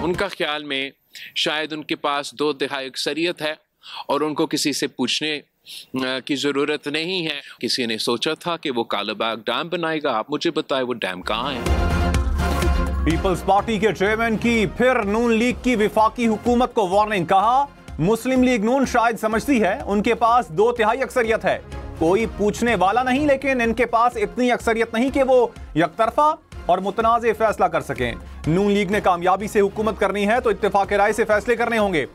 उनका ख्याल में शायद उनके पास 2/3 अक्सरियत है और उनको किसी से पूछने की ज़रूरत नहीं है। किसी ने सोचा था कि वो कालाबाग डैम बनाएगा, आप मुझे बताएं वो डैम कहाँ है। पीपल्स पार्टी के चेयरमैन की फिर नून लीग की विफाकी हुकूमत को वार्निंग। कहा मुस्लिम लीग नून शायद समझती है उनके पास 2/3 अक्सरियत है, कोई पूछने वाला नहीं, लेकिन इनके पास इतनी अक्सरियत नहीं कि वो यकतरफा और मुतनाज़ फैसला कर सकें। नून लीग ने कामयाबी से हुकूमत करनी है तो इत्तेफाक राय से फैसले करने होंगे।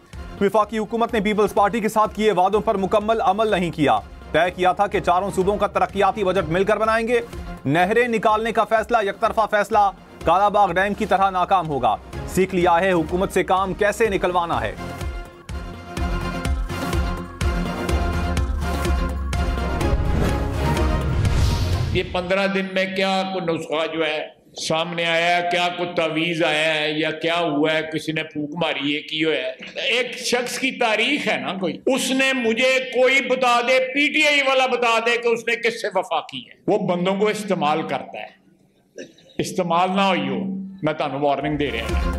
विफाकी हुकूमत ने पीपल्स पार्टी के साथ किए वादों पर मुकम्मल अमल नहीं किया। तय किया था कि चारों सूबों का तरक्याती बजट मिलकर बनाएंगे। नहरें निकालने का फैसला यकतरफा फैसला कालाबाग डैम की तरह नाकाम होगा। सीख लिया है हुकूमत से काम कैसे निकलवाना है। ये 15 दिन में क्या कोई नुस्खा जो है सामने आया है, क्या कोई तवीज आया है या क्या हुआ है, किसी ने फूक मारी है की है। एक शख्स की तारीख है ना, कोई उसने मुझे कोई बता दे, पीटीआई वाला बता दे कि उसने किससे वफा की है। वो बंदों को इस्तेमाल करता है, इस्तेमाल ना हो, मैं तानू वार्निंग दे रहा हूं।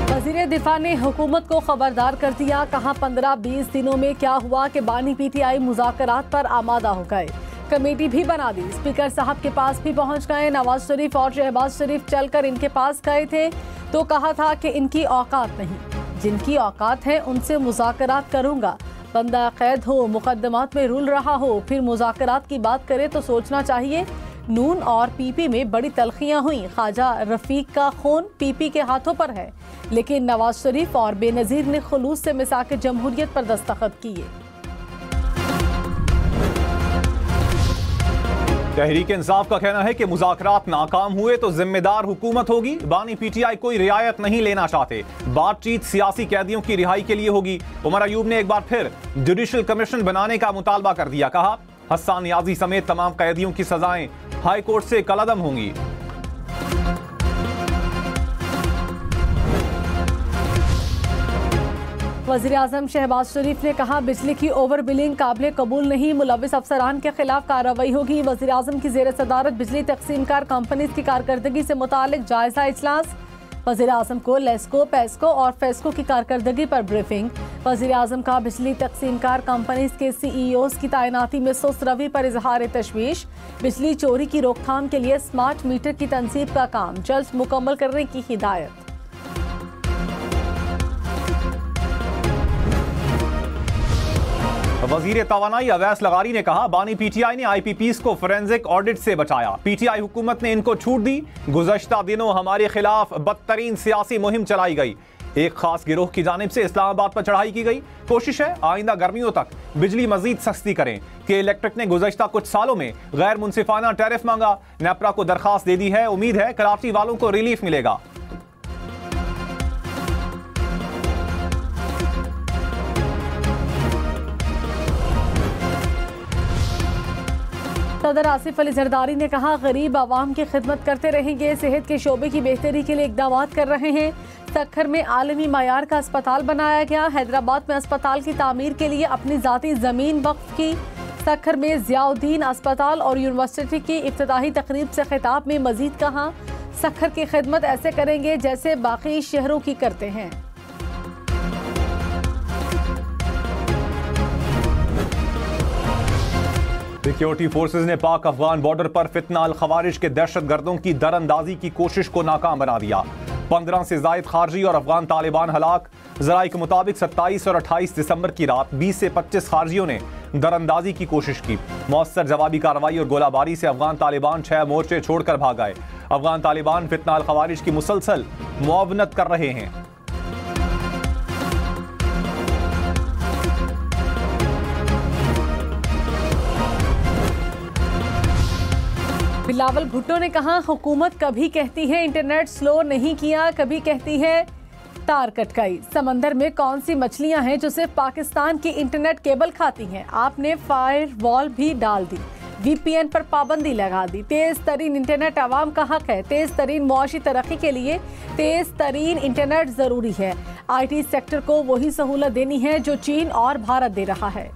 वज़ीर दिफा ने हुकूमत को खबरदार कर दिया। कहा 15-20 दिनों में क्या हुआ कि बानी पीटीआई मुज़ाकरात पर आमादा हो गए, कमेटी भी बना दी, स्पीकर साहब के पास भी पहुंच गए। नवाज शरीफ और शहबाज शरीफ चलकर इनके पास गए थे तो कहा था कि इनकी औकात नहीं, जिनकी औकात है उनसे मुज़ाकरात करूंगा। बंदा कैद हो, मुकदमात में रुल रहा हो, फिर मुज़ाकरात की बात करे तो सोचना चाहिए। नून और पीपी में बड़ी तलखियां हुई। ख्वाजा रफीक का खून पीपी के हाथों पर है, लेकिन नवाज शरीफ और बेनज़ीर ने खुलूस से मिसाक जमहूरियत पर दस्तखत किए। तहरीक इंसाफ का कहना है कि मुज़ाकरात नाकाम हुए तो जिम्मेदार हुकूमत होगी। बानी पीटीआई कोई रियायत नहीं लेना चाहते, बातचीत सियासी कैदियों की रिहाई के लिए होगी। उमर अयूब ने एक बार फिर जुडिशल कमीशन बनाने का मुतालबा कर दिया। कहा हसन नियाजी समेत तमाम कैदियों की सजाएं हाई कोर्ट से कलअदम होंगी। वज़ीर आज़म शहबाज शरीफ ने कहा बिजली की ओवर बिलिंग काबिल कबूल नहीं, मुलविस अफसरान के खिलाफ कार्रवाई होगी। वज़ीर आज़म की ज़ेर सदारत बिजली तकसीमकार कंपनीज की कारकर्दगी से मुतालिक जायजा इजलास। वज़ीर आज़म को लेस्को, पेस्को और फेस्को की कारकर्दगी पर ब्रीफिंग। वज़ीर आज़म का बिजली तकसीमकार कंपनीज के CEOs की तैनाती में सुस्त रवि पर इजहार तशवीश। बिजली चोरी की रोकथाम के लिए स्मार्ट मीटर की तनसीब का काम जल्द मुकम्मल करने की हिदायत। वजीर तवानाई अवैस लगारी ने कहा बानी पीटीआई ने IPPs को फोरेंसिक ऑडिट से बचाया। पीटीआई हुकूमत ने इनको छूट दी। गुज़श्ता दिनों हमारे खिलाफ बदतरीन सियासी मुहिम चलाई गई। एक खास गिरोह की जानिब से इस्लामाबाद पर चढ़ाई की गई। कोशिश है आइंदा गर्मियों तक बिजली मजीद सस्ती करें। के इलेक्ट्रिक ने गुज़श्ता कुछ सालों में गैर मुनसिफाना टैरिफ मांगा, नेपरा को दरखास्त दे दी है। उम्मीद है कराची वालों को रिलीफ मिलेगा। सदर आसिफ अली जरदारी ने कहा गरीब आवाम की खिदमत करते रहेंगे, सेहत के शोबे की बेहतरी के लिए इक़दाम कर रहे हैं। सक्खर में आलमी मायार का अस्पताल बनाया गया। हैदराबाद में अस्पताल की तामीर के लिए अपनी ज़ाती ज़मीन वक्फ की। सक्खर में ज़ियाउद्दीन अस्पताल और यूनिवर्सिटी की इफ्तिताही तकरीब से खिताब में मजीद कहा सक्खर की खिदमत ऐसे करेंगे जैसे बाकी शहरों की करते हैं। सिक्योरिटी फोर्सेज ने पाक अफगान बॉर्डर पर फितना अल खवारिज के दहशत गर्दों की दरअंदाजी की कोशिश को नाकाम बना दिया। 15 से जायद खारजी और अफगान तालिबान हलाक। जराये के मुताबिक 27 और 28 दिसंबर की रात 20 से 25 खारजियों ने दरअंदाजी की कोशिश की। मौसर जवाबी कार्रवाई और गोलाबारी से अफगान तालिबान 6 मोर्चे छोड़कर भाग गए। अफगान तालिबान फितना अल खवारिज की मुसलसल मुआवनत कर रहे हैं। बिलावल भुट्टो ने कहा हुकूमत कभी कहती है इंटरनेट स्लो नहीं किया, कभी कहती है तार कट गई। समंदर में कौन सी मछलियां हैं जो सिर्फ पाकिस्तान की इंटरनेट केबल खाती हैं? आपने फायर वॉल भी डाल दी, VPN पर पाबंदी लगा दी। तेज तरीन इंटरनेट आवाम का हक है। तेज तरीन मुआशी तरक्की के लिए तेज तरीन इंटरनेट जरूरी है। IT सेक्टर को वही सहूलत देनी है जो चीन और भारत दे रहा है।